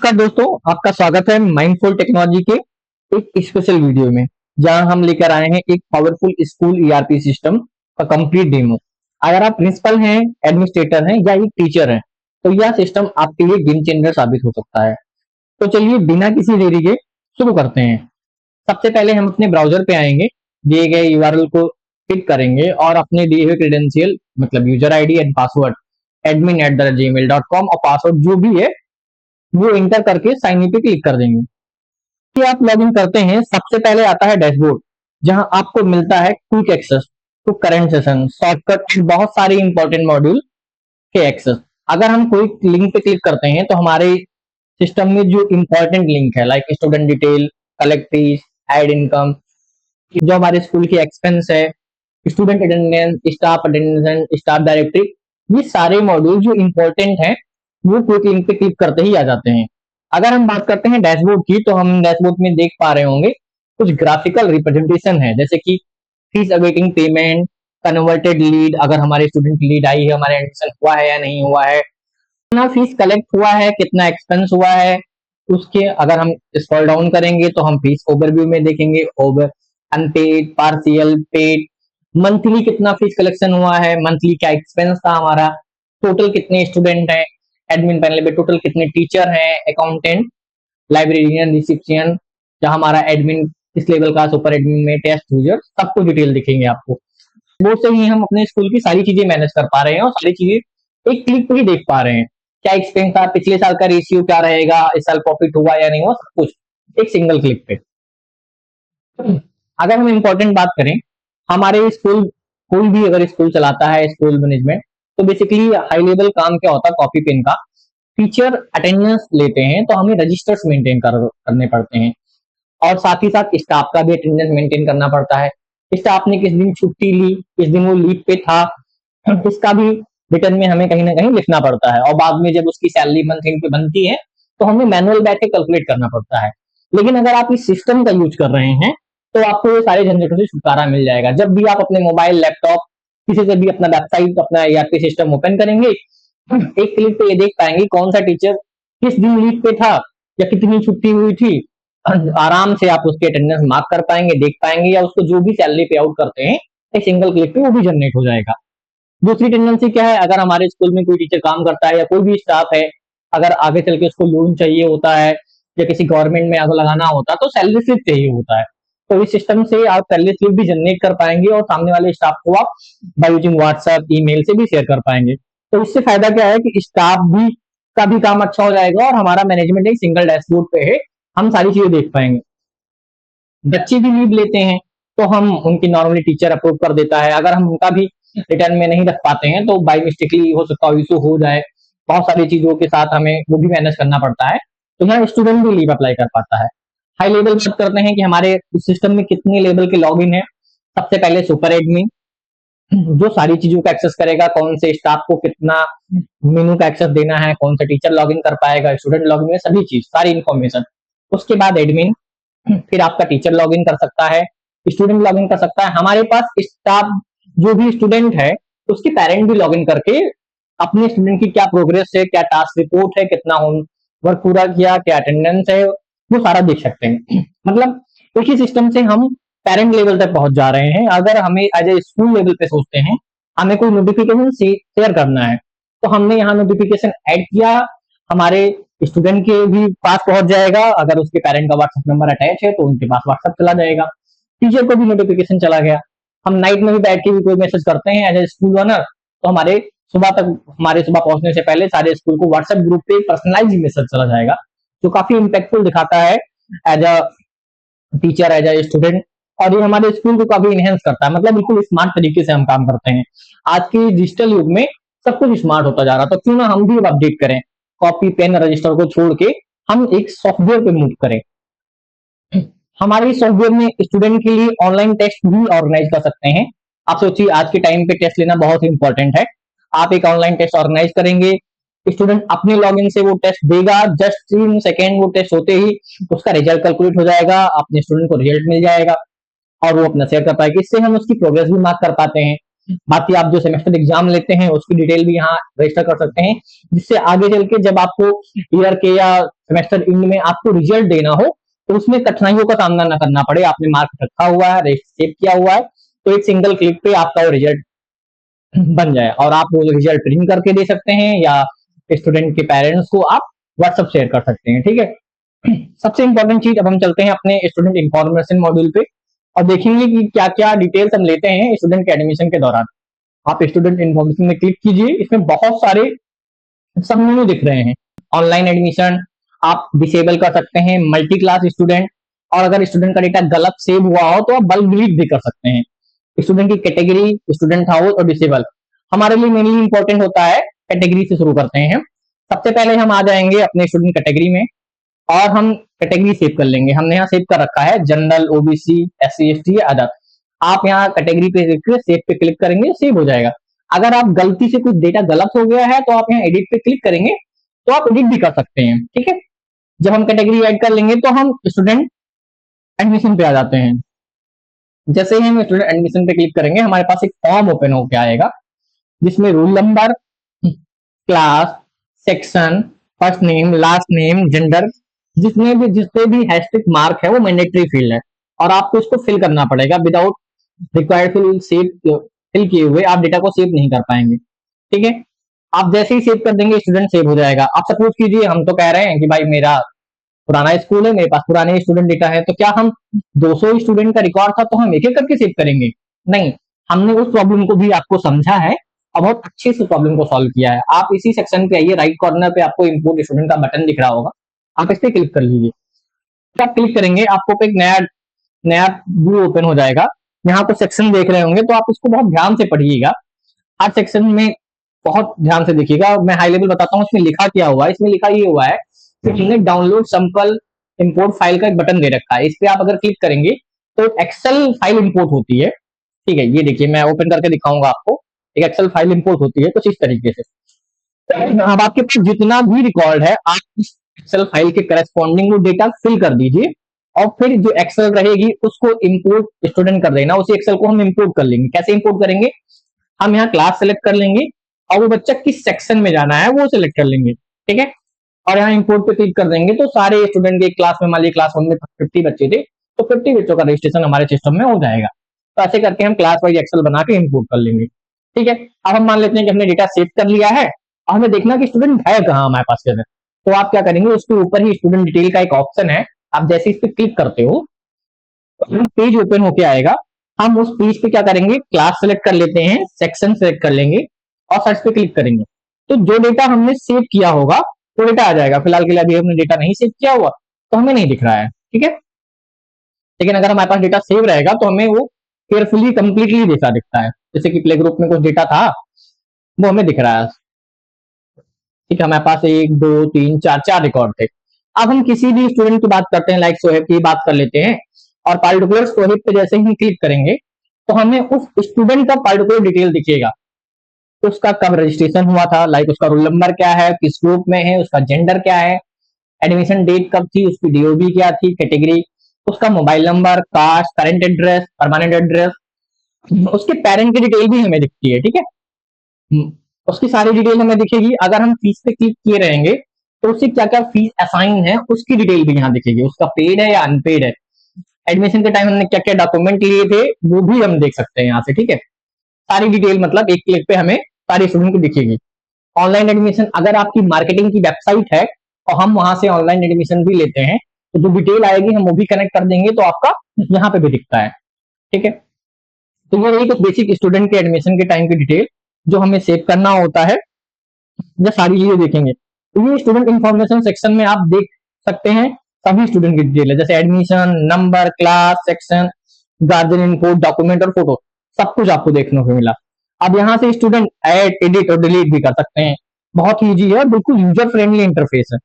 नमस्कार दोस्तों, आपका स्वागत है माइंडफुल टेक्नोलॉजी के एक स्पेशल वीडियो में, जहां हम लेकर आए हैं एक पावरफुल स्कूल ईआरपी सिस्टम का कंप्लीट डेमो। अगर आप प्रिंसिपल हैं, एडमिनिस्ट्रेटर हैं या एक टीचर हैं, तो यह सिस्टम आपके लिए गेम चेंजर साबित हो सकता है। तो चलिए बिना किसी देरी के शुरू करते हैं। सबसे पहले हम अपने ब्राउजर पे आएंगे, दिए गए यूआरएल को क्लिक करेंगे और अपने दिए हुए क्रेडेंशियल मतलब user ID and password admin@gmail.com और पासवर्ड जो भी है वो एंटर करके साइन इन पे क्लिक कर देंगे। कि आप लॉग इन करते हैं, सबसे पहले आता है डैशबोर्ड, जहां आपको मिलता है quick access to current session, shortcut, बहुत सारे इंपॉर्टेंट मॉड्यूल के एक्सेस। अगर हम कोई लिंक पे क्लिक करते हैं तो हमारे सिस्टम में जो इंपॉर्टेंट लिंक है like student detail, collect fees, add income, जो हमारे स्कूल की एक्सपेंस है, student attendance, staff attendance, staff directory, ये सारे मॉड्यूल जो इंपॉर्टेंट हैं वो क्विक लिंक पे क्लिक करते ही आ जाते हैं। अगर हम बात करते हैं डैशबोर्ड की, तो हम डैशबोर्ड में देख पा रहे होंगे कुछ ग्राफिकल रिप्रेजेंटेशन है, जैसे कि fees awaiting payment, converted lead, अगर हमारे स्टूडेंट की लीड आई है, हमारे एडमिशन हुआ है या नहीं हुआ है, कितना फीस कलेक्ट हुआ है, कितना एक्सपेंस हुआ है। उसके अगर हम स्क्रॉल डाउन करेंगे तो हम फीस ओवरव्यू में देखेंगे, over, unpaid, partial, paid, monthly कितना फीस कलेक्शन हुआ है, मंथली क्या एक्सपेंस था हमारा, टोटल कितने स्टूडेंट हैं, एडमिन पैनल पे टोटल कितने टीचर हैं, अकाउंटेंट, लाइब्रेरियन, रिसिप्शियन, जहां हमारा एडमिन किस लेवल का, सुपर एडमिन में, टेस्ट यूजर, सब कुछ डिटेल दिखेंगे आपको। वो से ही हम अपने स्कूल की सारी चीजें मैनेज कर पा रहे हैं और सारी चीजें एक क्लिक पे ही देख पा रहे हैं। क्या एक्सपेंस था, पिछले साल का रेशियो क्या रहेगा, इस साल प्रॉफिट हुआ या नहीं हुआ, सब कुछ एक सिंगल क्लिक पे। अगर हम इम्पोर्टेंट बात करें, हमारे स्कूल, कोई भी अगर स्कूल चलाता है स्कूल मैनेजमेंट, तो बेसिकली हाई लेवल काम क्या होता है, कॉपी पेन का। टीचर अटेंडेंस लेते हैं तो हमें रजिस्टर्स मेंटेन करने पड़ते हैं और साथ ही साथ स्टाफ का भी अटेंडेंस मेंटेन करना पड़ता है। स्टाफ ने किस दिन छुट्टी ली, किस दिन वो लीव पे था, इसका भी रिटर्न में हमें कहीं ना कहीं लिखना पड़ता है और बाद में जब उसकी सैलरी मंथ एंड पे बनती है तो हमें मैनुअल बैठ के कैलकुलेट करना पड़ता है। लेकिन अगर आप इस सिस्टम का यूज कर रहे हैं तो आपको ये सारे झंझटों से छुटकारा मिल जाएगा। जब भी आप अपने मोबाइल, लैपटॉप, किसी से भी अपना वेबसाइट, अपना ईआरपी सिस्टम ओपन करेंगे, एक क्लिक पे ये देख पाएंगे कौन सा टीचर किस दिन लीव पे था या कितनी छुट्टी हुई थी। आराम से आप उसके अटेंडेंस मार्क कर पाएंगे, देख पाएंगे, या उसको जो भी सैलरी पे आउट करते हैं एक सिंगल क्लिक पे वो भी जनरेट हो जाएगा। दूसरी टेंडेंसी क्या है, अगर हमारे स्कूल में कोई टीचर काम करता है या कोई भी स्टाफ है, अगर आगे चल के उसको लोन चाहिए होता है या किसी गवर्नमेंट में आगे लगाना होता है तो सैलरी स्लिप चाहिए होता है, तो इस सिस्टम से आप सैलरी स्लिप भी जनरेट कर पाएंगे और सामने वाले स्टाफ को आप बाय यूजिंग व्हाट्सएप, ईमेल से भी शेयर कर पाएंगे। तो इससे फायदा क्या है कि स्टाफ भी का भी काम अच्छा हो जाएगा और हमारा मैनेजमेंट एक सिंगल डैशबोर्ड पे है, हम सारी चीजें देख पाएंगे। बच्चे भी लीव लेते हैं तो हम उनकी नॉर्मली टीचर अप्रूव कर देता है, अगर हम उनका भी रिटर्न में नहीं रख पाते हैं तो बाई मिस्टेकली हो सकता है इशू हो जाए, बहुत सारी चीजों के साथ हमें वो भी मैनेज करना पड़ता है, तो यहाँ स्टूडेंट भी लीव अप्लाई कर पाता है। हाई लेवल बात करते हैं कि हमारे सिस्टम में कितने लेवल के लॉगिन है। सबसे पहले सुपर एडमिन, जो सारी चीजों का एक्सेस करेगा, कौन से स्टाफ को कितना मेनू का एक्सेस देना है, कौन सा टीचर लॉगिन कर पाएगा, स्टूडेंट लॉगिन में सभी चीज, सारी इन्फॉर्मेशन। उसके बाद एडमिन, फिर आपका टीचर लॉगिन कर सकता है, स्टूडेंट लॉगिन कर सकता है, हमारे पास स्टाफ जो भी स्टूडेंट है उसके पेरेंट भी लॉगिन करके अपने स्टूडेंट की क्या प्रोग्रेस है, क्या टास्क रिपोर्ट है, कितना होमवर्क पूरा किया, क्या अटेंडेंस है, वो सारा देख सकते हैं। मतलब एक ही सिस्टम से हम पेरेंट लेवल तक पहुंच जा रहे हैं। अगर हमें एज ए स्कूल लेवल पे सोचते हैं, हमें कोई नोटिफिकेशन शेयर करना है तो हमने यहाँ नोटिफिकेशन ऐड किया, हमारे स्टूडेंट के भी पास पहुंच जाएगा, अगर उसके पेरेंट का व्हाट्सएप नंबर अटैच है तो उनके पास व्हाट्सएप चला जाएगा, टीचर को भी नोटिफिकेशन चला गया। हम नाइट में भी बैठ के भी कोई मैसेज करते हैं एज ए स्कूल ओनर तो हमारे सुबह पहुंचने से पहले सारे स्कूल को व्हाट्सएप ग्रुप पे पर्सनलाइज मैसेज चला जाएगा, जो काफी इम्पैक्टफुल दिखाता है as a teacher, as a student, और ये हमारे स्कूल को काफी इनहेंस करता है। मतलब बिल्कुल स्मार्ट तरीके से हम काम करते हैं। आज के डिजिटल युग में सब कुछ स्मार्ट होता जा रहा है, तो क्यों ना हम भी अपडेट करें, कॉपी पेन रजिस्टर को छोड़ के हम एक सॉफ्टवेयर पे मूव करें। हमारे सॉफ्टवेयर में स्टूडेंट के लिए ऑनलाइन टेस्ट भी ऑर्गेनाइज कर सकते हैं। आप सोचिए आज के टाइम पे टेस्ट लेना बहुत इंपॉर्टेंट है। आप एक ऑनलाइन टेस्ट ऑर्गेनाइज करेंगे, स्टूडेंट अपने लॉगिन से वो टेस्ट देगा, जस्ट 3 सेकेंड वो टेस्ट होते ही उसका रिजल्ट कैलकुलेट हो जाएगा, अपने स्टूडेंट को रिजल्ट मिल जाएगा और वो अपना शेयर कर पाएगा। इससे हम उसकी प्रोग्रेस भी मार्क कर पाते हैं। बाकी आप जो सेमेस्टर एग्जाम लेते हैं उसकी डिटेल भी यहाँ रजिस्टर कर सकते हैं, जिससे आगे चल के जब आपको ईयर के या सेमेस्टर एंड में आपको रिजल्ट देना हो तो उसमें कठिनाइयों का सामना ना करना पड़े। आपने मार्क रखा हुआ है, रजिस्टर सेव किया हुआ है, तो एक सिंगल क्लिक पे आपका वो रिजल्ट बन जाए और आप वो रिजल्ट प्रिंट करके दे सकते हैं या स्टूडेंट के पेरेंट्स को आप व्हाट्सएप शेयर कर सकते हैं। ठीक है। सबसे इंपॉर्टेंट चीज, अब हम चलते हैं अपने स्टूडेंट इंफॉर्मेशन मॉड्यूल पे और देखेंगे कि क्या क्या डिटेल्स हम लेते हैं स्टूडेंट के एडमिशन के दौरान। आप स्टूडेंट इन्फॉर्मेशन में क्लिक कीजिए, इसमें बहुत सारे सब मेनू दिख रहे हैं। ऑनलाइन एडमिशन आप डिसेबल कर सकते हैं, मल्टी क्लास स्टूडेंट, और अगर स्टूडेंट का डेटा गलत सेव हुआ हो तो आप बल्क डिलीट भी कर सकते हैं। स्टूडेंट की कैटेगरी, स्टूडेंट हाउस और डिसेबल हमारे लिए मेनली इंपॉर्टेंट होता है। कैटेगरी से शुरू करते हैं। सबसे पहले हम आ जाएंगे अपने स्टूडेंट कैटेगरी में और हम कैटेगरी सेव कर लेंगे। हमने यहाँ सेव कर रखा है general, OBC, SC, ST, other. आप यहाँ कैटेगरी पे सेव पे क्लिक करेंगे, सेव हो जाएगा। अगर आप गलती से कुछ डेटा गलत हो गया है तो आप यहाँ एडिट पे क्लिक करेंगे तो आप एडिट भी कर सकते हैं। ठीक है। जब हम कैटेगरी ऐड कर लेंगे तो हम स्टूडेंट एडमिशन पे आ जाते हैं। जैसे ही हम स्टूडेंट एडमिशन पे क्लिक करेंगे हमारे पास एक फॉर्म ओपन होकर आएगा जिसमें roll number, class, section, first name, last name, gender, जिसपे भी हैशटैग मार्क है वो मैंडेटरी फील्ड है और आपको इसको फिल करना पड़ेगा। विदाउट रिक्वायर्ड फिल किए हुए आप डेटा को सेव नहीं कर पाएंगे। ठीक है। आप जैसे ही सेव कर देंगे स्टूडेंट सेव हो जाएगा। आप सपोज कीजिए हम तो कह रहे हैं कि भाई मेरा पुराना स्कूल है, मेरे पास पुराने स्टूडेंट डेटा है, तो क्या हम 200 स्टूडेंट का रिकॉर्ड था तो हम एक एक करके सेव करेंगे? नहीं, हमने उस प्रॉब्लम को भी आपको समझा है और बहुत अच्छे से प्रॉब्लम को सॉल्व किया है। आप इसी सेक्शन पे आइए, राइट कॉर्नर पे आपको इंपोर्ट स्टूडेंट का बटन दिख रहा होगा, आप इस पे क्लिक कर लीजिए। आप क्लिक करेंगे आपको एक नया नया व्यू ओपन हो जाएगा। यहाँ पर सेक्शन देख रहे होंगे तो आप इसको बहुत ध्यान से पढ़िएगा। हर सेक्शन में बहुत ध्यान से देखिएगा। मैं हाई लेवल बताता हूँ इसमें लिखा क्या हुआ है। इसमें लिखा ये हुआ है कि हमने डाउनलोड सैंपल इंपोर्ट फाइल का एक बटन दे रखा है। इस पे आप अगर क्लिक करेंगे तो एक्सेल फाइल इंपोर्ट होती है। ठीक है, ये देखिए मैं ओपन करके दिखाऊंगा आपको। एक एक्सेल फाइल इंपोर्ट होती है कुछ इस तरीके से। अब आपके पास जितना भी रिकॉर्ड है आप इस एक्सेल फाइल के करस्पॉन्डिंग वो डेटा फिल कर दीजिए और फिर जो एक्सेल रहेगी उसको इंपोर्ट स्टूडेंट कर देना। उसी एक्सेल को हम इंपोर्ट कर लेंगे। कैसे इंपोर्ट करेंगे? हम यहाँ क्लास सेलेक्ट कर लेंगे और वो बच्चा किस सेक्शन में जाना है वो सिलेक्ट कर लेंगे। ठीक है। और यहाँ इंपोर्ट पे क्लिक कर देंगे तो सारे स्टूडेंट के क्लास में, मान लीजिए क्लास 1 में 50 बच्चे थे तो 50 बच्चों का रजिस्ट्रेशन हमारे सिस्टम में हो जाएगा। तो ऐसे करके हम क्लास वाइज एक्सेल बना के इंपोर्ट कर लेंगे। ठीक है। अब हम मान लेते हैं कि हमने डेटा सेव कर लिया है और हमें देखना कि स्टूडेंट है कहाँ हमारे पास के अंदर। तो आप क्या करेंगे, उसके ऊपर ही स्टूडेंट डिटेल का एक ऑप्शन है, आप जैसे इस पे क्लिक करते हो तो पेज ओपन होके आएगा। हम उस पेज पे क्या करेंगे, क्लास सेलेक्ट कर लेते हैं, सेक्शन सेलेक्ट कर लेंगे और सर्च पे क्लिक करेंगे तो जो डेटा हमने सेव किया होगा वो डेटा आ जाएगा। फिलहाल के लिए अभी हमने डेटा नहीं सेव किया हुआ तो हमें नहीं दिख रहा है। ठीक है। लेकिन अगर हमारे पास डेटा सेव रहेगा तो हमें वो केयरफुली कंप्लीटली डेटा दिखता है। जैसे कि प्ले ग्रुप में कुछ डेटा था वो हमें दिख रहा है। ठीक है। हमारे पास 1 2 3 4 4 रिकॉर्ड थे। अब हम किसी भी स्टूडेंट की बात करते हैं, लाइक सोहेब की बात कर लेते हैं और पार्टिकुलर सोहेब पे जैसे ही क्लिक करेंगे तो हमें उस स्टूडेंट का पार्टिकुलर डिटेल दिखेगा। उसका कब रजिस्ट्रेशन हुआ था, लाइक उसका रोल नंबर क्या है, किस ग्रुप में है, उसका जेंडर क्या है, एडमिशन डेट कब थी, उसकी डीओबी क्या थी, कैटेगरी, उसका mobile number, caste, current address, permanent address, उसके पेरेंट की डिटेल भी हमें दिखती है। ठीक है। उसकी सारी डिटेल हमें दिखेगी। अगर हम फीस पे क्लिक किए रहेंगे तो उससे क्या क्या फीस असाइन है उसकी डिटेल भी यहाँ दिखेगी। उसका पेड है या अनपेड है, एडमिशन के टाइम हमने क्या क्या डॉक्यूमेंट लिए थे वो भी हम देख सकते हैं यहाँ से। ठीक है। सारी डिटेल मतलब एक क्लिक पे हमें सारी स्टूडेंट की दिखेगी। ऑनलाइन एडमिशन, अगर आपकी मार्केटिंग की वेबसाइट है और हम वहां से ऑनलाइन एडमिशन भी लेते हैं तो जो डिटेल आएगी हम वो भी कनेक्ट कर देंगे तो आपका यहाँ पे भी दिखता है। ठीक है। तो ये रही कुछ बेसिक स्टूडेंट के एडमिशन के टाइम की डिटेल जो हमें सेव करना होता है। जब सारी चीजें देखेंगे तो ये स्टूडेंट इंफॉर्मेशन सेक्शन में आप देख सकते हैं सभी स्टूडेंट की डिटेल है, जैसे admission number, class, section, guardian input, document और फोटो, सब कुछ आपको देखने को मिला। अब यहाँ से स्टूडेंट ऐड, एडिट और डिलीट भी कर सकते हैं। बहुत ही ईजी है और बिल्कुल यूजर फ्रेंडली इंटरफेस है।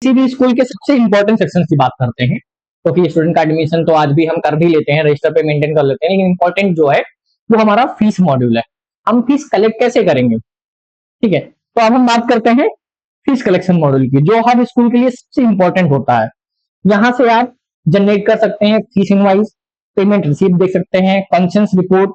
किसी भी स्कूल के सबसे इंपॉर्टेंट सेक्शन की बात करते हैं क्योंकि तो स्टूडेंट का एडमिशन तो आज भी हम कर भी लेते हैं, रजिस्टर पे मेंटेन कर लेते हैं, लेकिन इंपॉर्टेंट जो है वो हमारा फीस मॉड्यूल है। हम फीस कलेक्ट कैसे करेंगे? ठीक है। तो अब हम बात करते हैं फीस कलेक्शन मॉड्यूल की, जो हर स्कूल के लिए सबसे इंपॉर्टेंट होता है। यहाँ से आप जनरेट कर सकते हैं फीस इनवाइस, पेमेंट रिसीप्ट देख सकते हैं, कंसेंस रिपोर्ट,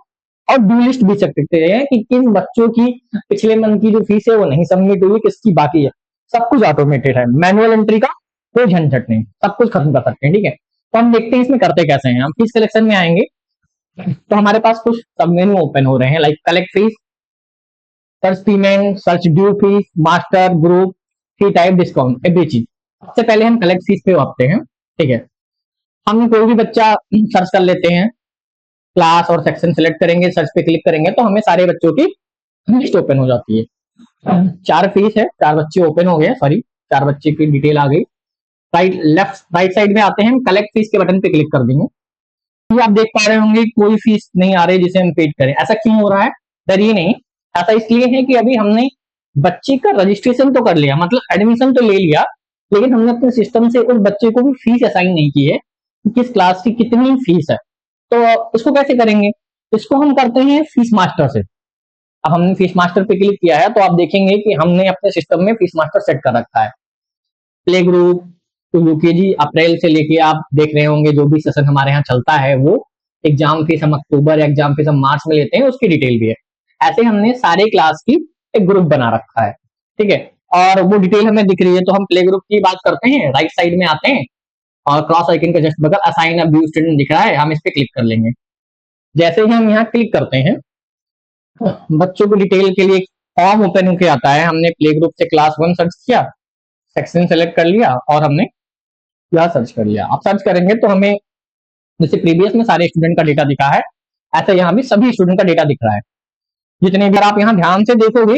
और ड्यू लिस्ट भी चेक करते हैं कि किन बच्चों की पिछले मंथ की जो फीस है वो नहीं सबमिट हुई, किसकी बाकी है। सब कुछ ऑटोमेटेड है, मैनुअल एंट्री का कोई झंझट नहीं, सब कुछ खत्म कर सकते हैं। ठीक है, तो हम देखते हैं इसमें करते कैसे हैं। हम फीस कलेक्शन में आएंगे तो हमारे पास कुछ सब मेनू ओपन हो रहे हैं, like collect fees, search payment, search due fees, master, group, fee type, discount, every चीज। सबसे पहले हम कलेक्ट फीस पे आते हैं। ठीक है, हम कोई भी बच्चा सर्च कर लेते हैं, क्लास और सेक्शन सेलेक्ट करेंगे, सर्च पे क्लिक करेंगे तो हमें सारे बच्चों की लिस्ट ओपन हो जाती है। 4 फीस है, 4 बच्चे ओपन हो गए, सॉरी 4 बच्चे की डिटेल आ गई। राइट साइड में आते हैं, हम कलेक्ट फीस के बटन पे क्लिक कर देंगे। ये आप देख पा रहे होंगे कोई फीस नहीं आ रही जिसे हम पेड करें। ऐसा क्यों हो रहा है? डरिए नहीं, ऐसा इसलिए है कि अभी हमने बच्चे का रजिस्ट्रेशन तो कर लिया, मतलब एडमिशन तो ले लिया, लेकिन हमने अपने सिस्टम से उस बच्चे को भी फीस असाइन नहीं की है, किस क्लास की कितनी फीस है। तो इसको कैसे करेंगे? इसको हम करते हैं फीस मास्टर से। अब हमने फीस मास्टर पे क्लिक किया है तो आप देखेंगे कि हमने अपने सिस्टम में फीस मास्टर सेट कर रखा है। प्ले ग्रुप तो यूकेजी अप्रैल से लेके आप देख रहे होंगे जो भी सेशन हमारे यहाँ चलता है वो। एग्जाम फीस हम अक्टूबर, एग्जाम फीस हम मार्च में लेते हैं, उसकी डिटेल भी है। ऐसे हमने सारे क्लास की एक ग्रुप बना रखा है। ठीक है, और वो डिटेल हमें दिख रही है तो हम प्ले ग्रुप की बात करते हैं। राइट साइड में आते हैं और क्रॉस आइकन के जस्ट बगल असाइन अ व्यू स्टूडेंट दिख रहा है, हम इस पे क्लिक कर लेंगे। जैसे ही हम यहाँ क्लिक करते हैं बच्चों को डिटेल के लिए एक फॉर्म ओपन होके आता है। हमने प्ले ग्रुप से क्लास 1 सर्च किया, सेक्शन सेलेक्ट कर लिया और हमने यहाँ सर्च कर लिया। आप सर्च करेंगे तो हमें जैसे प्रीवियस में सारे स्टूडेंट का डेटा दिखा है, ऐसे यहाँ भी सभी स्टूडेंट का डेटा दिख रहा है। जितने भी आप यहाँ ध्यान से देखोगे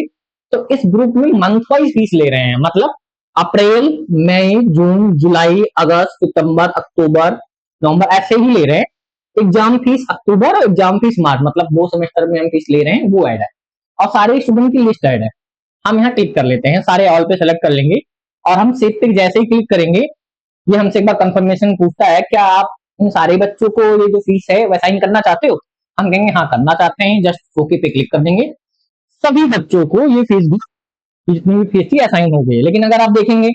तो इस ग्रुप में मंथ वाइज फीस ले रहे हैं, मतलब अप्रैल, मई, जून, जुलाई, अगस्त, सितंबर, अक्टूबर, नवंबर ऐसे ही ले रहे हैं। एग्जाम फीस अक्टूबर और एग्जाम फीस मार्च, मतलब 2 सेमेस्टर में हम फीस ले रहे हैं वो ऐड है और सारे स्टूडेंट की लिस्ट ऐड है। हम यहाँ क्लिक कर लेते हैं, सारे ऑल पे सेलेक्ट कर लेंगे और हम सेव पे जैसे ही क्लिक करेंगे ये हमसे एक बार कंफर्मेशन पूछता है, क्या आप इन सारे बच्चों को ये जो फीस है वो असाइन करना चाहते हो? हम कहेंगे हाँ करना चाहते हैं, जस्ट ओके पे क्लिक कर देंगे। सभी बच्चों को ये फीस भी जितनी भी फीस थी असाइन हो गई। लेकिन अगर आप देखेंगे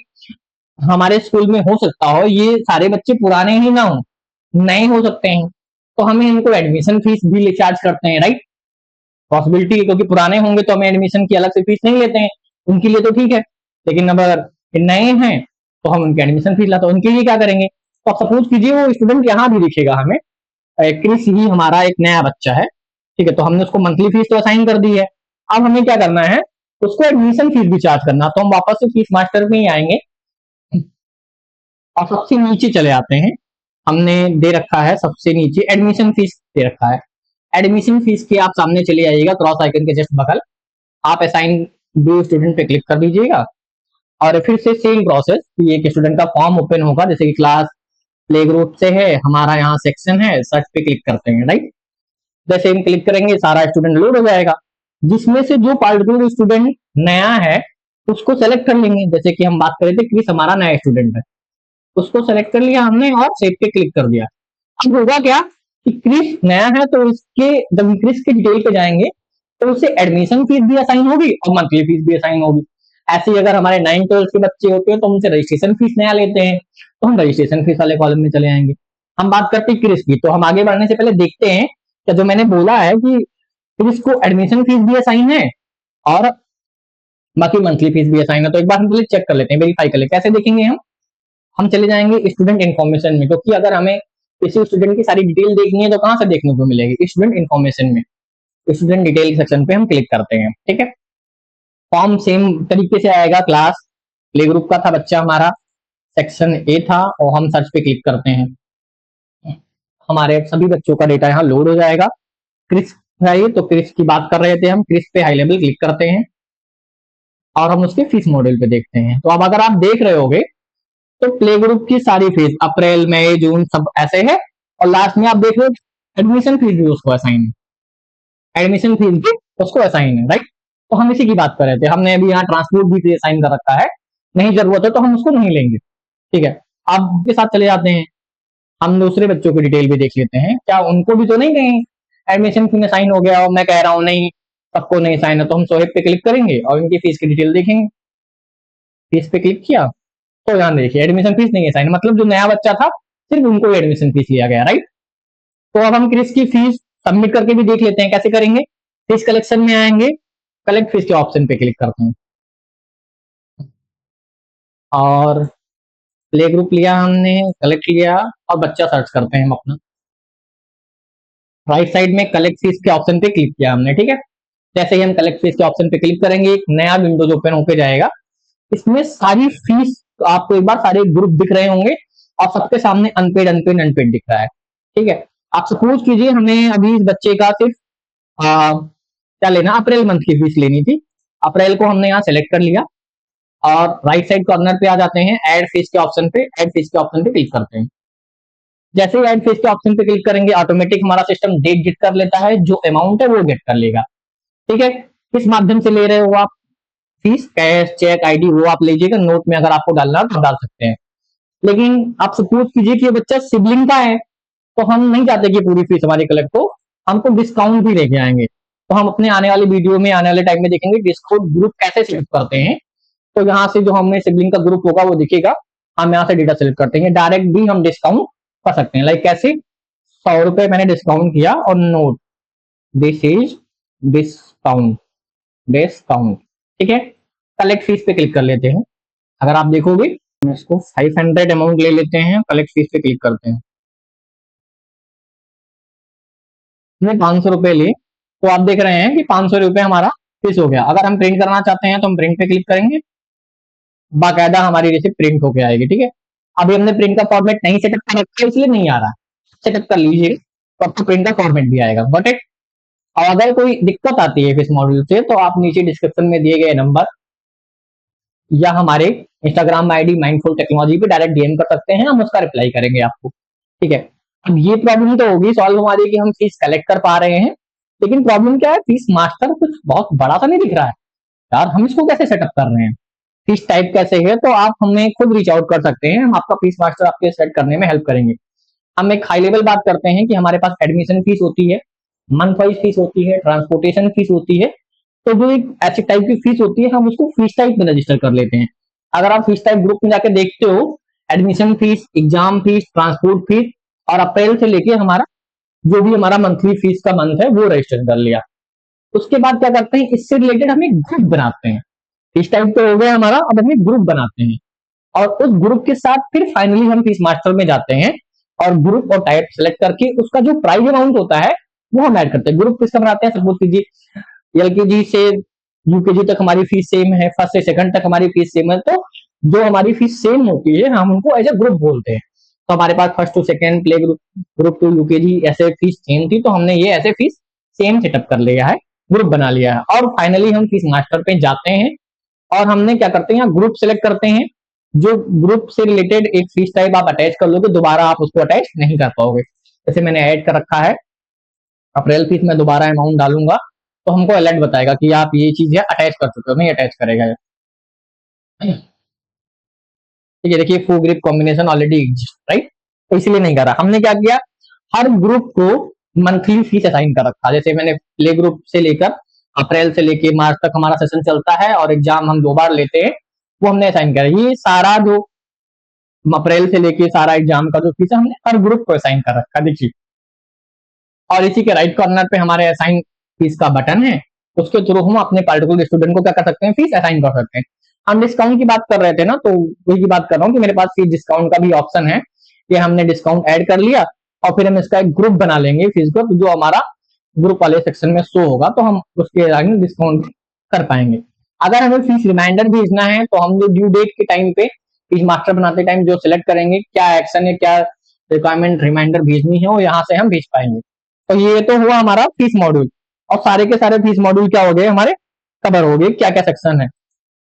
हमारे स्कूल में हो सकता हो ये सारे बच्चे पुराने ही ना हो, नए हो सकते हैं, तो हमें इनको एडमिशन फीस भी चार्ज करते हैं, राइट? पॉसिबिलिटी, क्योंकि पुराने होंगे तो हमें एडमिशन की अलग से फीस नहीं लेते हैं, उनके लिए तो ठीक है। लेकिन अगर नए हैं तो हम उनकी एडमिशन फीस लाते हैं, उनके लिए क्या करेंगे? तो आप सपोज कीजिए वो स्टूडेंट यहाँ भी दिखेगा हमें, क्रिस ही हमारा एक नया बच्चा है। ठीक है, तो हमने उसको मंथली फीस तो असाइन कर दी है। अब हमें क्या करना है? उसको एडमिशन फीस भी चार्ज करना। तो हम वापस से फीस मास्टर में ही आएंगे और सबसे नीचे चले आते हैं। हमने दे रखा है सबसे नीचे एडमिशन फीस दे रखा है। एडमिशन फीस के आप सामने चले आइएगा, क्रॉस आइकन के जस्ट बगल आप असाइन ड्यू स्टूडेंट पे क्लिक कर दीजिएगा और फिर से सेम प्रोसेस, एक स्टूडेंट का फॉर्म ओपन होगा, जैसे कि क्लास प्ले ग्रुप से है, हमारा यहाँ सेक्शन है, सर्च पे क्लिक करते हैं, राइट? जैसे हम क्लिक करेंगे सारा स्टूडेंट लोड हो जाएगा, जिसमें से जो पार्टिकुलर स्टूडेंट नया है उसको सेलेक्ट कर लेंगे। जैसे कि हम बात कर रहे थे क्रिस हमारा नया स्टूडेंट है, उसको सेलेक्ट कर लिया हमने और सेव पे क्लिक कर दिया। अब होगा क्या कि क्रिस नया है तो इसके जब क्रिस के डिटेल पे जाएंगे तो उसे एडमिशन फीस भी असाइन होगी और मंथली फीस भी असाइन होगी। ऐसे ही अगर हमारे 9-12 के बच्चे होते हैं तो उनसे रजिस्ट्रेशन फीस नया लेते हैं तो हम रजिस्ट्रेशन फीस वाले कॉलम में चले आएंगे। हम बात करते हैं क्रिस की, तो हम आगे बढ़ने से पहले देखते हैं कि जो मैंने बोला है कि क्रिस को एडमिशन फीस भी असाइन है और बाकी मंथली फीस भी असाइन है। तो एक बार हम पहले चेक कर लेते हैं, वेरीफाई कर लेते हैं। कैसे देखेंगे हम चले जाएंगे स्टूडेंट इन्फॉर्मेशन में, क्योंकि अगर हमें किसी स्टूडेंट की सारी डिटेल देखनी है तो कहां से देखने को मिलेगी? स्टूडेंट इन्फॉर्मेशन में। स्टूडेंट डिटेल सेक्शन पे हम क्लिक करते हैं। ठीक है, फॉर्म सेम तरीके से आएगा, क्लास प्ले ग्रुप का था बच्चा हमारा, सेक्शन ए था और हम सर्च पे क्लिक करते हैं, हमारे सभी बच्चों का डेटा यहाँ लोड हो जाएगा। क्रिस है तो क्रिस की बात कर रहे थे हम, क्रिस पे हाई लेवल क्लिक करते हैं और हम उसके फीस मॉडल पे देखते हैं। तो अब अगर आप देख रहे होगे तो प्ले ग्रुप की सारी फीस अप्रैल, मई, जून सब ऐसे है और लास्ट में आप देख रहे हो एडमिशन फीस भी उसको असाइन है, एडमिशन फीस भी उसको असाइन है, राइट? तो हम इसी की बात कर रहे थे। हमने अभी यहाँ ट्रांसपोर्ट भी असाइन कर रखा है, नहीं जरूरत है तो हम उसको नहीं लेंगे। ठीक है, अब के साथ चले जाते हैं, हम दूसरे बच्चों की डिटेल भी देख लेते हैं, क्या उनको भी तो नहीं कहीं एडमिशन फी में साइन हो गया और मैं कह रहा हूँ नहीं सबको नहीं साइन है। तो हम सोहेब पे क्लिक करेंगे और इनकी फीस की डिटेल देखेंगे। फीस पे क्लिक किया तो यहाँ देखिए एडमिशन फीस नहीं है साइन, मतलब जो नया बच्चा था सिर्फ उनको एडमिशन फीस लिया गया, राइट? तो अब हम क्रिस की फीस सबमिट करके भी देख लेते हैं कैसे करेंगे। फीस कलेक्शन में आएंगे, कलेक्ट फीस के ऑप्शन पे क्लिक करते हैं और प्ले ग्रुप लिया हमने, कलेक्ट लिया और बच्चा सर्च करते हैं हम अपना। राइट साइड में कलेक्ट फीस के ऑप्शन पे क्लिक किया हमने, ठीक है। जैसे ही हम कलेक्ट फीस के ऑप्शन पे क्लिक करेंगे एक नया विंडोज ओपन होकर जाएगा। इसमें सारी फीस आपको एक बार सारे ग्रुप दिख रहे होंगे और सबके सामने अनपेड अनपेड अनपेड दिख रहा है, ठीक है। आप सपोज कीजिए हमें अभी इस बच्चे का सिर्फ क्या लेना, अप्रैल मंथ की फीस लेनी थी। अप्रैल को हमने यहाँ सेलेक्ट कर लिया और राइट साइड कॉर्नर पे आ जाते हैं, ऐड फीस के ऑप्शन पे, ऐड फीस के ऑप्शन पे क्लिक करते हैं। जैसे ही ऐड फीस के ऑप्शन पे क्लिक करेंगे ऑटोमेटिक हमारा सिस्टम डेट गेट कर लेता है, जो अमाउंट है वो गेट कर लेगा, ठीक है। किस माध्यम से ले रहे हो आप फीस, कैश, चेक, आईडी, वो आप लीजिएगा, नोट में अगर आपको डालना हो तो डाल सकते हैं। लेकिन आप सपोज कीजिए कि ये बच्चा सिबलिंग का है, तो हम नहीं चाहते कि पूरी फीस हमारी कलेक्ट हो, हमको डिस्काउंट भी लेके आएंगे। तो हम अपने आने वाली वीडियो में, आने वाले टाइम में देखेंगे डिस्काउंट ग्रुप कैसे सिलेक्ट करते हैं। तो यहाँ से जो हमें सिबलिंग का ग्रुप होगा वो दिखेगा, हम यहाँ से डेटा सिलेक्ट करते हैं। डायरेक्ट भी हम डिस्काउंट कर सकते हैं, लाइक कैसे, 100 रुपए मैंने डिस्काउंट किया और note this is discount, discount, ठीक है। कलेक्ट फीस पे क्लिक कर लेते हैं। अगर आप देखोगे इसको 500 अमाउंट ले लेते हैं, कलेक्ट फीस पे क्लिक करते हैं, 500 रुपए लिए, तो आप देख रहे हैं कि 500 रुपए हमारा फीस हो गया। अगर हम प्रिंट करना चाहते हैं तो हम प्रिंट पे क्लिक करेंगे, बाकायदा हमारी रिसिप्ट प्रिंट होके आएगी, ठीक है। अभी हमने प्रिंट का फॉर्मेट नहीं सेटअप कर रखा है इसलिए नहीं आ रहा, सेटअप कर लीजिए तो आपको प्रिंट का फॉर्मेट भी आएगा, बट और अगर कोई दिक्कत आती है इस मॉड्यूल से तो आप नीचे डिस्क्रिप्शन में दिए गए नंबर या हमारे इंस्टाग्राम आईडी माइंडफुल टेक्नोलॉजी पे डायरेक्ट डीएम कर सकते हैं, हम उसका रिप्लाई करेंगे आपको, ठीक है। अब ये प्रॉब्लम तो होगी सॉल्व हमारी कि हम फीस कलेक्ट कर पा रहे हैं, लेकिन प्रॉब्लम क्या है, फीस मास्टर कुछ बहुत बड़ा सा नहीं दिख रहा है यार, हम इसको कैसे सेटअप कर रहे हैं, फीस टाइप कैसे है। तो आप हमें खुद रीच आउट कर सकते हैं, हम आपका फीस मास्टर आपके सेट करने में हेल्प करेंगे। हम एक हाई लेवल बात करते हैं कि हमारे पास एडमिशन फीस होती है, मंथ वाइज फीस होती है, ट्रांसपोर्टेशन फीस होती है। तो जो एक ऐसी टाइप की फीस होती है हम उसको फीस टाइप में रजिस्टर कर लेते हैं। अगर आप फीस टाइप ग्रुप में जाकर देखते हो, admission fees, exam fees, transport fees और अप्रैल से लेके हमारा जो भी हमारा मंथली फीस का मंथ है वो रजिस्टर कर लिया। उसके बाद क्या करते हैं, इससे रिलेटेड हम एक ग्रुप बनाते हैं। फीस टाइप तो हो गया हमारा, अब हम एक ग्रुप बनाते हैं और उस ग्रुप के साथ फिर फाइनली हम फीस मास्टर में जाते हैं और ग्रुप और टाइप सेलेक्ट करके उसका जो प्राइस अमाउंट होता है वो हम ऐड करते हैं। ग्रुप किसका बनाते हैं, सपोज कीजिए एलकेजी से यूकेजी तक हमारी फीस सेम है, फर्स्ट से सेकंड तक हमारी फीस सेम है, तो जो हमारी फीस सेम होती है हम उनको एज ए ग्रुप बोलते हैं। तो हमारे पास first to second, play group, group to UKG ऐसे फीस सेम थी, तो हमने ये ऐसे फीस सेम सेटअप कर लिया है, ग्रुप बना लिया है। और फाइनली हम फीस मास्टर पे जाते हैं और हमने क्या करते हैं, ग्रुप सेलेक्ट करते हैं। जो ग्रुप से रिलेटेड एक फीस टाइप आप अटैच कर लोगे, दोबारा आप उसको अटैच नहीं कर पाओगे। जैसे मैंने ऐड कर रखा है अप्रैल फीस, में दोबारा अमाउंट डालूंगा तो हमको अलर्ट बताएगा कि आप ये चीज है अटैच कर चुके हो, नहीं अटैच करेगा। ठीक है, देखिए full group combination already exist, right, तो इसीलिए नहीं कर रहा। हमने क्या किया, हर ग्रुप को मंथली फीस असाइन कर रखा। जैसे मैंने प्ले ग्रुप से लेकर अप्रैल से लेके मार्च तक हमारा सेशन चलता है और एग्जाम हम 2 बार लेते हैं, वो हमने असाइन किया। ये सारा जो अप्रैल से लेके सारा एग्जाम का जो फीस है हमने हर ग्रुप को असाइन कर रखा, देखिए। और इसी के राइट कॉर्नर पे हमारे असाइन फीस का बटन है, उसके थ्रू हम अपने पार्टिकुलर स्टूडेंट को क्या कर सकते हैं, फीस असाइन कर सकते हैं। हम डिस्काउंट की बात कर रहे थे ना, तो वही बात कर रहा हूँ कि मेरे पास फीस डिस्काउंट का भी ऑप्शन है कि हमने डिस्काउंट ऐड कर लिया और फिर हम इसका एक ग्रुप बना लेंगे, फीस ग्रुप, जो हमारा ग्रुप वाले सेक्शन में शो होगा, तो हम उसके आगे डिस्काउंट कर पाएंगे। अगर हमें फीस रिमाइंडर भेजना है तो हम जो ड्यू डेट के टाइम पे फीस मास्टर बनाते टाइम जो सिलेक्ट करेंगे क्या एक्शन है, क्या रिक्वायरमेंट रिमाइंडर भेजनी है, वो यहाँ से हम भेज पाएंगे। तो ये तो हुआ हमारा फीस मॉड्यूल, और सारे के सारे फीस मॉड्यूल क्या हो गए हमारे, कवर हो गए, क्या क्या सेक्शन है।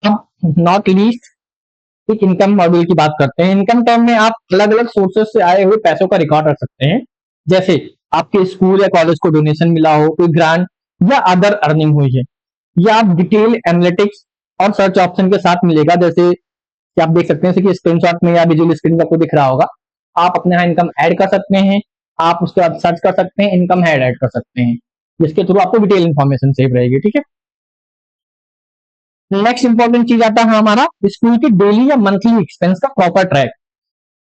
अब नॉट लीस्ट एक इनकम मॉड्यूल की बात करते हैं। इनकम टर्म में आप अलग अलग सोर्सेस से आए हुए पैसों का रिकॉर्ड रख सकते हैं, जैसे आपके स्कूल या कॉलेज को डोनेशन मिला हो, कोई ग्रांट या अदर अर्निंग हुई है, या आप डिटेल एनालिटिक्स और सर्च ऑप्शन के साथ मिलेगा। जैसे कि आप देख सकते हैं कि स्क्रीनशॉट में या विजुअल स्क्रीन आपको दिख रहा होगा, आप अपने यहाँ इनकम ऐड कर सकते हैं, आप उसके बाद सर्च कर सकते हैं, इनकम हेड ऐड कर सकते हैं, जिसके थ्रू आपको डिटेल इन्फॉर्मेशन सेव रहेगी, ठीक है। नेक्स्ट इंपॉर्टेंट चीज आता है हमारा स्कूल की डेली या मंथली एक्सपेंस का प्रॉपर ट्रैक,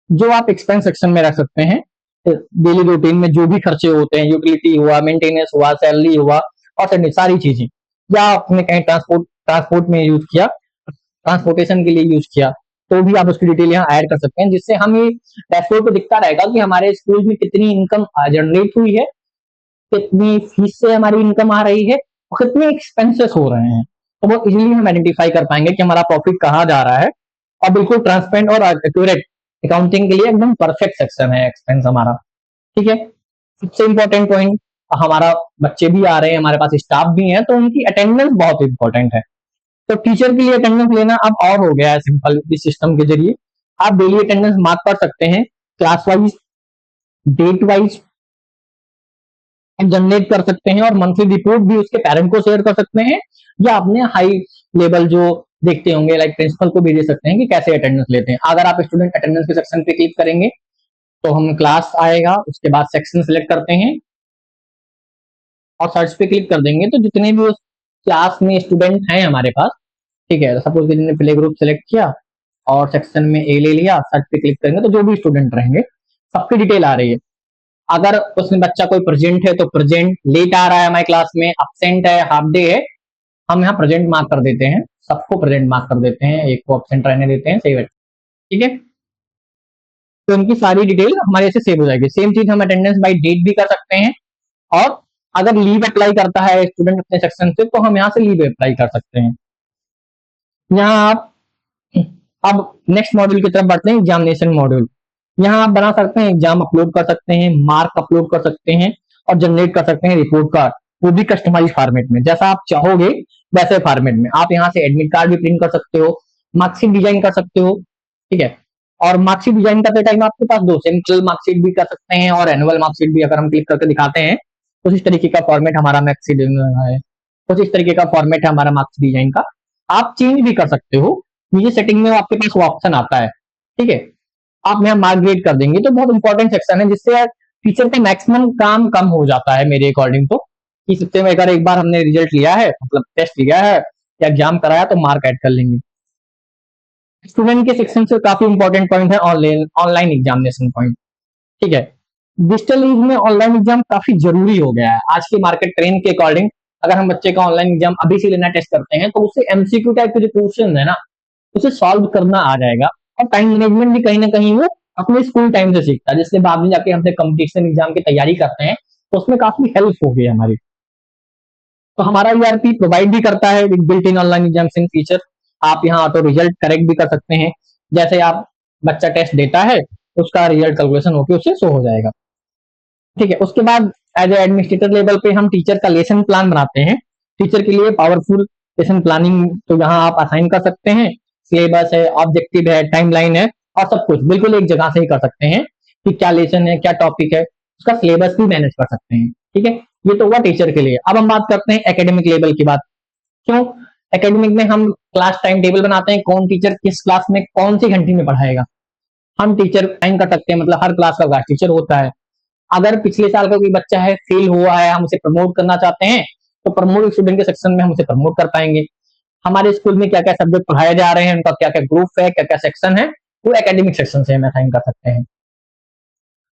जो आप एक्सपेंस सेक्शन में रख सकते हैं। डेली रूटीन में जो भी खर्चे होते हैं, यूटिलिटी हुआ, मेंटेनेंस हुआ, सैलरी हुआ और सारी चीजें, या आपने कहीं ट्रांसपोर्ट ट्रांसपोर्ट में यूज किया, ट्रांसपोर्टेशन के लिए यूज किया, तो भी आप उसकी डिटेल यहाँ ऐड कर सकते हैं, जिससे हम ये डैशबोर्ड पे दिखता रहेगा कि हमारे स्कूल में कितनी इनकम जनरेट हुई है, कितनी फीस से हमारी इनकम आ रही है और कितने एक्सपेंसेस हो रहे हैं। तो वो इजीली हम आइडेंटिफाई कर पाएंगे कि हमारा प्रॉफिट कहाँ जा रहा है, और बिल्कुल ट्रांसपेरेंट और एक्यूरेट अकाउंटिंग के लिए एकदम परफेक्ट सेक्शन है एक्सपेंस हमारा। ठीक है, सबसे इंपॉर्टेंट पॉइंट, हमारा बच्चे भी आ रहे हैं, हमारे पास स्टाफ भी है, तो उनकी अटेंडेंस बहुत इंपॉर्टेंट है। तो टीचर के लिए अटेंडेंस लेना अब और हो गया है सिंपल, इस सिस्टम के जरिए आप डेली अटेंडेंस मार्क कर सकते हैं, class wise, date wise generate कर सकते हैं, और मंथली रिपोर्ट भी उसके पेरेंट को शेयर कर सकते हैं, या अपने हाई लेवल जो देखते होंगे लाइक प्रिंसिपल को भी दे सकते हैं कि कैसे अटेंडेंस लेते हैं। अगर आप स्टूडेंट अटेंडेंस के सेक्शन पे क्लिक करेंगे तो हम क्लास आएगा, उसके बाद सेक्शन सिलेक्ट करते हैं और सर्च पे क्लिक कर देंगे, तो जितने भी उस क्लास में स्टूडेंट हैं हमारे पास, ठीक है, सपोज कि जिन्होंने प्ले ग्रुप सेलेक्ट किया और सेक्शन में ए ले लिया, सर्च पे क्लिक करेंगे तो जो भी स्टूडेंट रहेंगे सबकी डिटेल आ रही है। अगर उसमें बच्चा कोई प्रेजेंट है तो प्रेजेंट, लेट आ रहा है हमारी क्लास में, अब्सेंट है, हाफ डे है, हम यहाँ प्रेजेंट मार्क कर देते हैं, सबको प्रेजेंट मार्क कर देते हैं, एक को अब्सेंट रहने देते हैं, सेव। ठीक है, तो इनकी सारी डिटेल हमारे से सेव हो जाएगी। सेम चीज हम अटेंडेंस बाय डेट भी कर सकते हैं, और अगर लीव अप्लाई करता है स्टूडेंट अपने सेक्शन से तो हम यहाँ से लीव अप्लाई कर सकते हैं। यहाँ आप अब नेक्स्ट मॉड्यूल की तरफ बढ़ते हैं, एग्जामिनेशन मॉड्यूल। यहाँ आप बना सकते हैं, एग्जाम अपलोड कर सकते हैं, मार्क अपलोड कर सकते हैं और जनरेट कर सकते हैं रिपोर्ट कार्ड, वो भी कस्टमाइज फॉर्मेट में, जैसा आप चाहोगे वैसे फॉर्मेट में। आप यहाँ से एडमिट कार्ड भी प्रिंट कर सकते हो, मार्कशीट डिजाइन कर सकते हो। ठीक है, और मार्कशीट डिजाइन करते टाइम आपके पास दो, सेंट्रल मार्कशीट भी कर सकते हैं और एनुअल मार्कशीट भी, अगर हम क्लिक करके दिखाते हैं तो इस तरीके का फॉर्मेट हमारा मार्कशीट है, कुछ इस तरीके का फॉर्मेट है हमारा मार्क्स डिजाइन का। आप चेंज भी कर सकते हो, नीचे सेटिंग में आपके पास वो ऑप्शन आता है। ठीक है, आप यहाँ मार्क ग्रेड कर देंगे तो बहुत इंपॉर्टेंट सेक्शन है, जिससे टीचर का मैक्सिमम काम कम हो जाता है मेरे अकॉर्डिंग। तो कि सकते हैं अगर एक बार हमने रिजल्ट लिया है, मतलब टेस्ट लिया है या एग्जाम कराया, तो मार्क ऐड कर लेंगे। स्टूडेंट के सेक्शन से काफी इंपॉर्टेंट पॉइंट है ऑनलाइन ऑनलाइन एग्जामिनेशन पॉइंट। ठीक है, डिजिटल युग में ऑनलाइन एग्जाम काफी जरूरी हो गया है आज के मार्केट ट्रेंड के अकॉर्डिंग। अगर हम बच्चे का ऑनलाइन एग्जाम अभी से लेना टेस्ट करते हैं तो उससे एमसीक्यू टाइप के जो क्वेश्चन है ना, उसे सॉल्व करना आ जाएगा, और टाइम मैनेजमेंट भी कहीं ना कहीं वो अपने स्कूल टाइम से सीखता है, जिससे बाद में जाके हमसे कंपटीशन एग्जाम की तैयारी करते हैं तो उसमें काफी हेल्प होगी हमारी। तो हमारा ईआरपी प्रोवाइड भी करता है with built in online examination feature. आप यहाँ ऑटो रिजल्ट करेक्ट भी कर सकते हैं, जैसे आप बच्चा टेस्ट देता है उसका रिजल्ट कैलकुलेशन होकर उससे शो हो जाएगा। ठीक है, उसके बाद एज एडमिनिस्ट्रेटर लेवल पे हम टीचर का लेसन प्लान बनाते हैं। टीचर के लिए पावरफुल लेसन प्लानिंग तो यहाँ आप असाइन कर सकते हैं, सिलेबस है, ऑब्जेक्टिव है, टाइमलाइन है, और सब कुछ बिल्कुल एक जगह से ही कर सकते हैं कि क्या लेसन है, क्या टॉपिक है, उसका सिलेबस भी मैनेज कर सकते हैं। ठीक है, ये तो हुआ टीचर के लिए। अब हम बात करते हैं एकेडमिक लेवल की बात। क्यों एकेडमिक में हम क्लास टाइम टेबल बनाते हैं, कौन टीचर किस क्लास में कौन सी घंटी में पढ़ाएगा। हम टीचर टाइम कर सकते हैं, मतलब हर क्लास का क्लास टीचर होता है। अगर पिछले साल का कोई बच्चा है फेल हुआ है, हम उसे प्रमोट करना चाहते हैं, तो प्रमोट स्टूडेंट के सेक्शन में हम उसे प्रमोट कर पाएंगे। हमारे स्कूल में क्या क्या सब्जेक्ट पढ़ाए जा रहे हैं, उनका क्या क्या ग्रुप है, क्या क्या सेक्शन है, वो एकेडमिक सेक्शन से हम असाइन कर सकते हैं।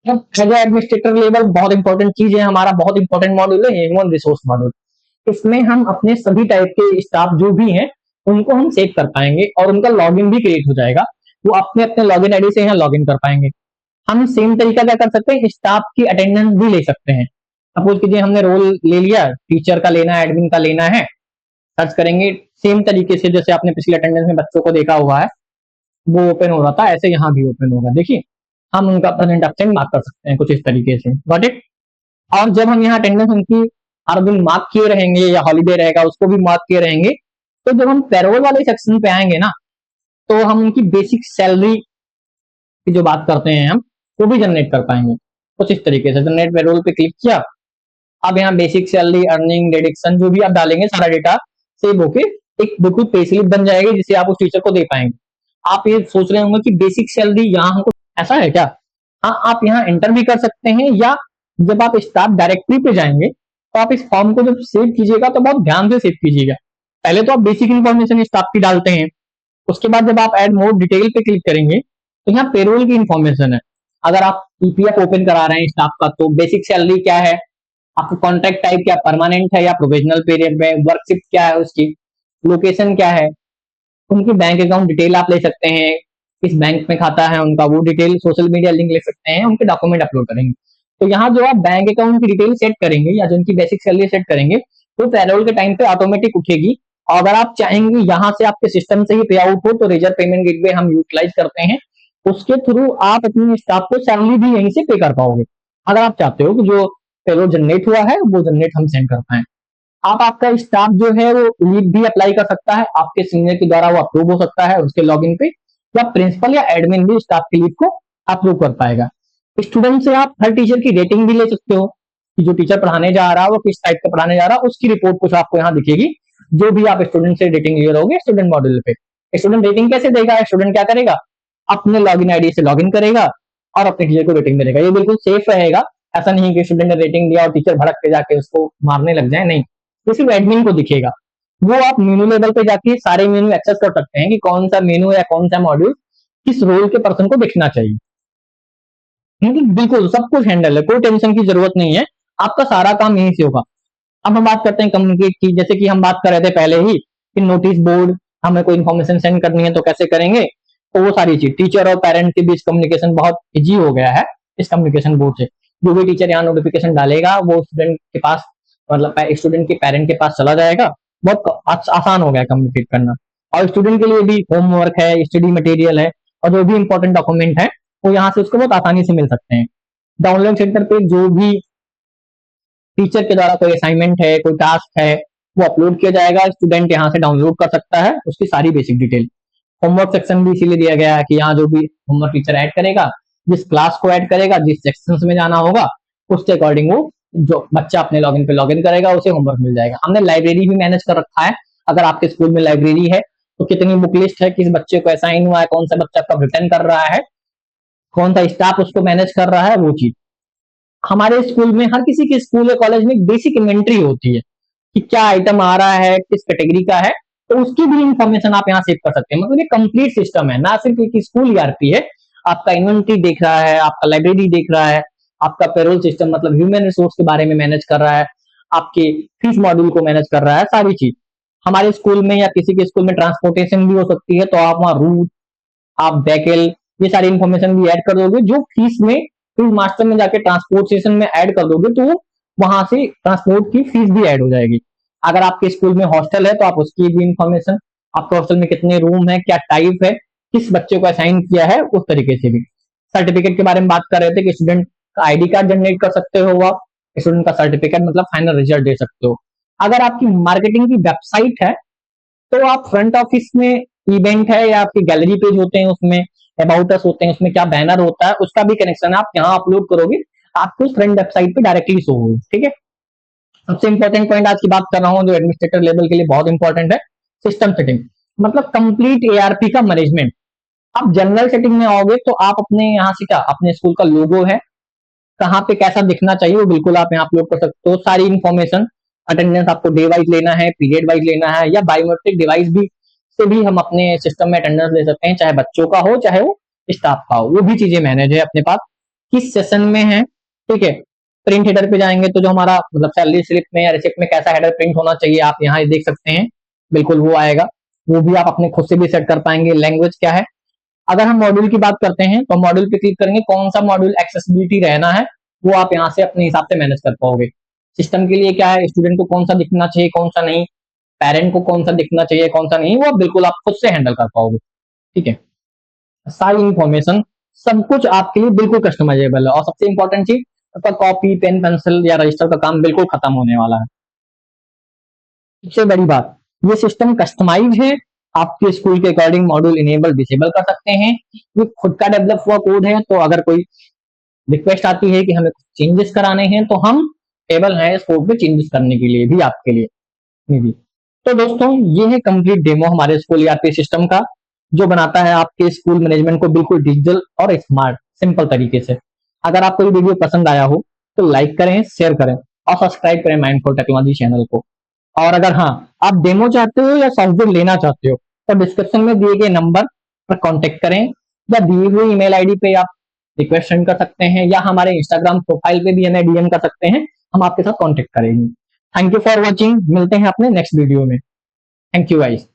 एज एडमिनिस्ट्रेटर लेवल बहुत इंपॉर्टेंट चीज है, हमारा बहुत इंपॉर्टेंट मॉड्यूल है ह्यूमन रिसोर्स मॉड्यूल। इसमें हम अपने सभी टाइप के स्टाफ जो भी हैं उनको हम सेव कर पाएंगे, और उनका लॉगिन भी क्रिएट हो जाएगा, वो अपने अपने लॉगिन आईडी से यहाँ लॉगिन कर पाएंगे। हम सेम तरीका क्या कर सकते हैं, स्टाफ की अटेंडेंस भी ले सकते हैं। सपोज कीजिए हमने रोल ले लिया, टीचर का लेना है, एडमिन का लेना है, सर्च करेंगे सेम तरीके से जैसे आपने पिछले अटेंडेंस में बच्चों को देखा हुआ है वो ओपन हो रहा था, ऐसे यहाँ भी ओपन होगा। देखिए हम उनका प्रेजेंट एब्सेंट मार्क कर सकते हैं कुछ इस तरीके से, गॉट इट। और जब हम यहाँ अटेंडेंस उनकी हर दिन मार्क किए रहेंगे, या हॉलीडे रहेगा उसको भी मार्क किए रहेंगे, तो जब हम पैरोल वाले सेक्शन पे आएंगे ना, तो हम उनकी बेसिक सैलरी की जो बात करते हैं हम, वो भी जनरेट कर पाएंगे कुछ इस तरीके से। जनरेट पैरोल पे क्लिक किया, अब यहाँ बेसिक सैलरी, अर्निंग, डिडक्शन जो भी आप डालेंगे सारा डेटा सेव होके एक बिल्कुल पे स्लिप बन जाएगी, जिसे आप उस टीचर को दे पाएंगे। आप ये सोच रहे होंगे कि बेसिक सैलरी यहाँ हमको ऐसा है क्या? हाँ, आप यहाँ एंटर भी कर सकते हैं, या जब आप स्टाफ डायरेक्टरी पे जाएंगे तो आप इस फॉर्म को जब सेव कीजिएगा तो बहुत ध्यान से सेव कीजिएगा। पहले तो आप बेसिक इन्फॉर्मेशन स्टाफ की डालते हैं, उसके बाद जब आप ऐड मोर डिटेल पे क्लिक करेंगे तो यहाँ पेरोल की इन्फॉर्मेशन है। अगर आप ईपीएफ ओपन करा रहे हैं स्टाफ का, तो बेसिक सैलरी क्या है, आपका कॉन्ट्रैक्ट टाइप क्या परमानेंट है या प्रोविजनल पीरियड में, वर्क शिफ्ट क्या है उसकी, लोकेशन क्या है, उनकी बैंक अकाउंट डिटेल आप ले सकते हैं, किस बैंक में खाता है उनका वो डिटेल, सोशल मीडिया लिंक ले सकते हैं, उनके डॉक्यूमेंट अपलोड करेंगे। तो यहाँ जो आप बैंक अकाउंट की डिटेल सेट करेंगे या जो उनकी बेसिक सैलरी सेट करेंगे, तो पैरोल के टाइम पे ऑटोमेटिक उठेगी। और अगर आप चाहेंगे यहाँ से आपके सिस्टम से ही पे आउट हो, तो रिजर्व पेमेंट गेटवे हम यूटिलाइज करते हैं, उसके थ्रू आप अपने स्टाफ को सैलरी भी यहीं से पे कर पाओगे। अगर आप चाहते हो कि जो पेरोल जनरेट हुआ है वो जनरेट हम सेंड कर पाए। आप आपका स्टाफ जो है वो लीव भी अप्लाई कर सकता है, आपके सीनियर के द्वारा वो अप्रूव हो सकता है उसके लॉगिन पे, या प्रिंसिपल या एडमिन भी स्टाफ की लीव को अप्रूव कर पाएगा। स्टूडेंट से आप हर टीचर की रेटिंग भी ले सकते हो कि जो टीचर पढ़ाने जा रहा है वो किस टाइप का पढ़ाने जा रहा है, उसकी रिपोर्ट कुछ आपको यहाँ दिखेगी। जो भी आप स्टूडेंट से रेटिंग ले रहोगे स्टूडेंट मॉड्यूल पे, स्टूडेंट रेटिंग कैसे देगा, स्टूडेंट क्या करेगा, अपने लॉगिन आईडी से लॉगिन करेगा और अपने टीचर को रेटिंग देगा। ये बिल्कुल सेफ रहेगा, ऐसा नहीं कि स्टूडेंट ने रेटिंग दिया और टीचर भड़क के जाके उसको मारने लग जाए, नहीं, ये सिर्फ एडमिन को दिखेगा। वो आप मेनू लेवल पे जाके सारे मेनू एक्सेस कर सकते हैं कि कौन सा मेनू या कौन सा मॉड्यूल किस रोल के पर्सन को दिखना चाहिए। मतलब बिल्कुल सब कुछ हैंडल है, कोई टेंशन की जरूरत नहीं है, आपका सारा काम यहीं से होगा। अब हम बात करते हैं कम्युनिकेट की, जैसे कि हम बात कर रहे थे पहले ही कि नोटिस बोर्ड, हमें कोई इन्फॉर्मेशन सेंड करनी है तो कैसे करेंगे, तो वो सारी चीज टीचर और पेरेंट के बीच कम्युनिकेशन बहुत इजी हो गया है इस कम्युनिकेशन बोर्ड से। जो भी टीचर यहाँ नोटिफिकेशन डालेगा वो स्टूडेंट के पास, मतलब स्टूडेंट के पेरेंट के पास चला जाएगा, बहुत आसान हो गया कम्युनिकेट करना। और स्टूडेंट के लिए भी होमवर्क है, स्टडी मटेरियल है और जो भी इंपॉर्टेंट डॉक्यूमेंट है वो यहाँ से उसको बहुत आसानी से मिल सकते हैं। डाउनलोड सेंटर पे जो भी टीचर के द्वारा कोई असाइनमेंट है, कोई टास्क है, वो अपलोड किया जाएगा, स्टूडेंट यहाँ से डाउनलोड कर सकता है उसकी सारी बेसिक डिटेल। होमवर्क सेक्शन भी इसीलिए दिया गया है कि यहाँ जो भी होमवर्क टीचर ऐड करेगा, जिस क्लास को ऐड करेगा, जिस सेक्शन में जाना होगा, उसके अकॉर्डिंग वो जो बच्चा अपने लॉगिन पे लॉगिन करेगा उसे होमवर्क मिल जाएगा। हमने लाइब्रेरी भी मैनेज कर रखा है, अगर आपके स्कूल में लाइब्रेरी है तो कितनी बुक लिस्ट है, किस बच्चे को असाइन हुआ है, कौन सा बच्चा कब रिटर्न कर रहा है, कौन सा स्टाफ उसको मैनेज कर रहा है, वो चीज। हमारे स्कूल में, हर किसी के स्कूल या कॉलेज में एक बेसिक इन्वेंट्री होती है कि क्या आइटम आ रहा है, किस कैटेगरी का है, तो उसकी भी इंफॉर्मेशन आप यहाँ सेव कर सकते हैं। मतलब ये कंप्लीट सिस्टम है, ना सिर्फ एक स्कूल ईआरपी है, आपका इन्वेंट्री देख रहा है, आपका लाइब्रेरी देख रहा है, आपका पेरोल सिस्टम मतलब ह्यूमन रिसोर्स के बारे में मैनेज कर रहा है, आपके फीस मॉड्यूल को मैनेज कर रहा है, सारी चीज। हमारे स्कूल में या किसी के स्कूल में ट्रांसपोर्टेशन भी हो सकती है, तो आप वहाँ रूट, आप बैकेल, ये सारी इंफॉर्मेशन भी ऐड कर दोगे, जो फीस में, फीस मास्टर में जाके ट्रांसपोर्टेशन में ऐड कर दोगे तो वहां से ट्रांसपोर्ट की फीस भी ऐड हो जाएगी। अगर आपके स्कूल में हॉस्टल है तो आप उसकी भी इंफॉर्मेशन, आपके हॉस्टल में कितने रूम है, क्या टाइप है, किस बच्चे को असाइन किया है, उस तरीके से भी। सर्टिफिकेट के बारे में बात कर रहे थे कि स्टूडेंट का आईडी कार्ड जनरेट कर सकते हो, आप स्टूडेंट का सर्टिफिकेट मतलब फाइनल रिजल्ट दे सकते हो। अगर आपकी मार्केटिंग की वेबसाइट है तो आप फ्रंट ऑफिस में इवेंट है या आपकी गैलरी पेज होते हैं उसमें, अबाउट अस होते हैं उसमें, क्या बैनर होता है, उसका भी कनेक्शन आप यहाँ अपलोड करोगे, आपको फ्रंट वेबसाइट पे डायरेक्टली शो होगी। ठीक है, सबसे इंपॉर्टेंट पॉइंट आज की बात कर रहा हूँ जो एडमिनिस्ट्रेटर लेवल के लिए बहुत इंपॉर्टेंट है, सिस्टम सेटिंग, मतलब कंप्लीट एआरपी का मैनेजमेंट। आप जनरल सेटिंग में आओगे तो आप अपने यहाँ से क्या, अपने स्कूल का लोगो है, कहाँ पे कैसा दिखना चाहिए वो बिल्कुल आप यहाँ अपलोड कर सकते हो, सारी इन्फॉर्मेशन, अटेंडेंस आपको डे वाइज लेना है, पीरियड वाइज लेना है, या बायोमेट्रिक डिवाइस भी से भी हम अपने सिस्टम में अटेंडेंस ले सकते हैं, चाहे बच्चों का हो चाहे वो स्टाफ का हो, वो भी चीजें मैनेज है अपने पास, किस सेशन में है। ठीक है, प्रिंट हेडर पे जाएंगे तो जो हमारा मतलब सैलरी स्लिप में या रिसिप्ट में कैसा हेडर प्रिंट होना चाहिए आप यहाँ देख सकते हैं, बिल्कुल वो आएगा, वो भी आप अपने खुद से भी सेट कर पाएंगे। लैंग्वेज क्या है, अगर हम मॉड्यूल की बात करते हैं तो मॉड्यूल पे क्लिक करेंगे, कौन सा मॉड्यूल एक्सेसिबिलिटी रहना है वो आप यहाँ से अपने हिसाब से मैनेज कर पाओगे। सिस्टम के लिए क्या है, स्टूडेंट को कौन सा दिखना चाहिए कौन सा नहीं, पेरेंट को कौन सा दिखना चाहिए कौन सा नहीं, वो बिल्कुल आप खुद से हैंडल कर पाओगे। ठीक है, सारी इंफॉर्मेशन सब कुछ आपके लिए बिल्कुल कस्टमाइजेबल है। और सबसे इंपॉर्टेंट चीज, आपका कॉपी पेन पेंसिल या रजिस्टर का काम बिल्कुल खत्म होने वाला है। सबसे बड़ी बात, ये सिस्टम कस्टमाइज है, आपके स्कूल के अकॉर्डिंग मॉड्यूल इनेबल डिसेबल कर सकते हैं, ये खुद का डेवलप हुआ कोड है, तो अगर कोई रिक्वेस्ट आती है कि हमें चेंजेस कराने हैं तो हम एबल हैं इस कोड पे चेंजेस करने के लिए भी, आपके लिए भी। तो दोस्तों ये है कंप्लीट डेमो हमारे स्कूल ईआरपी सिस्टम का, जो बनाता है आपके स्कूल मैनेजमेंट को बिल्कुल डिजिटल और स्मार्ट सिंपल तरीके से। अगर आपको ये वीडियो पसंद आया हो तो लाइक करें, शेयर करें और सब्सक्राइब करें माइंडफुल टेक्नोलॉजी चैनल को। और अगर हाँ आप डेमो चाहते हो या सॉफ्टवेयर लेना चाहते हो तो डिस्क्रिप्शन में दिए गए नंबर पर कॉन्टेक्ट करें या दिए हुए ईमेल आईडी पे आप रिक्वेस्ट सेंड कर सकते हैं, या हमारे इंस्टाग्राम प्रोफाइल पे भी हमें डीएम कर सकते हैं, हम आपके साथ कॉन्टेक्ट करेंगे। थैंक यू फॉर वॉचिंग, मिलते हैं अपने नेक्स्ट वीडियो में। Thank you guys.